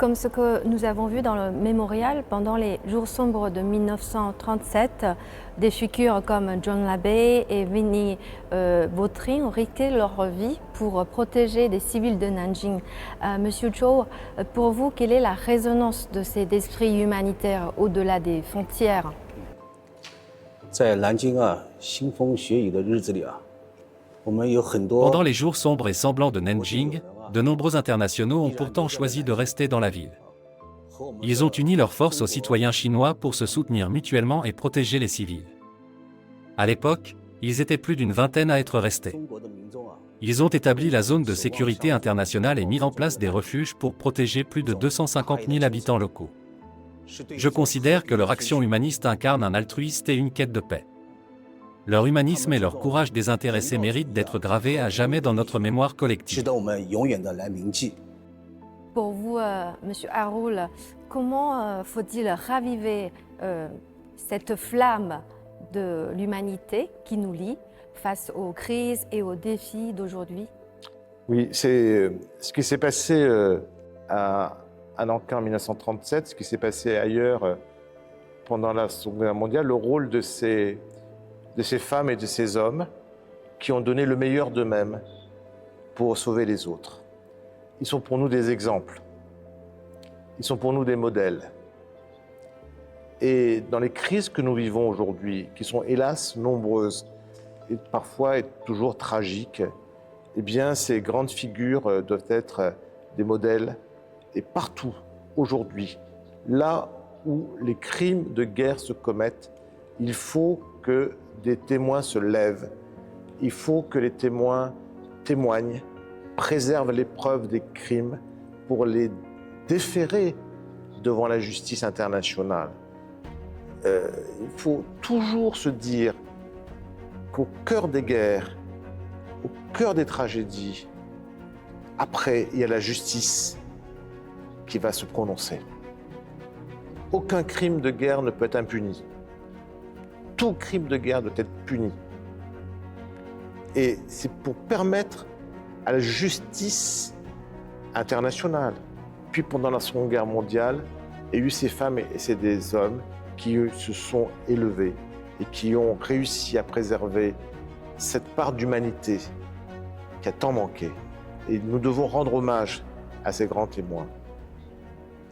Comme ce que nous avons vu dans le mémorial pendant les jours sombres de 1937, des figures comme John Labbé et Winnie Vautry ont risqué leur vie pour protéger des civils de Nanjing. Monsieur Zhou, pour vous, quelle est la résonance de cet esprit humanitaire au-delà des frontières? 在南京腥风血雨的日子里我们有很多 Pendant les jours sombres et sanglants de Nanjing, de nombreux internationaux ont pourtant choisi de rester dans la ville. Ils ont uni leurs forces aux citoyens chinois pour se soutenir mutuellement et protéger les civils. À l'époque, ils étaient plus d'une vingtaine à être restés. Ils ont établi la zone de sécurité internationale et mis en place des refuges pour protéger plus de 250 000 habitants locaux. Je considère que leur action humaniste incarne un altruisme et une quête de paix. Leur humanisme et leur courage désintéressé méritent d'être gravés à jamais dans notre mémoire collective. Pour vous, Monsieur Haroul, comment faut-il raviver cette flamme de l'humanité qui nous lie face aux crises et aux défis d'aujourd'hui? Oui, c'est ce qui s'est passé à Nankin en 1937, ce qui s'est passé ailleurs pendant la Seconde Guerre mondiale, le rôle de ces femmes et de ces hommes qui ont donné le meilleur d'eux-mêmes pour sauver les autres. Ils sont pour nous des exemples. Ils sont pour nous des modèles. Et dans les crises que nous vivons aujourd'hui, qui sont hélas nombreuses et parfois et toujours tragiques, eh bien ces grandes figures doivent être des modèles. Et partout, aujourd'hui, là où les crimes de guerre se commettent, il faut que des témoins se lèvent. Il faut que les témoins témoignent, préservent les preuves des crimes pour les déférer devant la justice internationale. Il faut toujours se dire qu'au cœur des guerres, au cœur des tragédies, après, il y a la justice qui va se prononcer. Aucun crime de guerre ne peut être impuni. Tout crime de guerre doit être puni. Et c'est pour permettre à la justice internationale. Puis pendant la Seconde Guerre mondiale, il y a eu ces femmes et ces hommes qui se sont élevés et qui ont réussi à préserver cette part d'humanité qui a tant manqué. Et nous devons rendre hommage à ces grands témoins.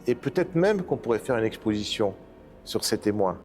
Et peut-être même qu'on pourrait faire une exposition sur ces témoins.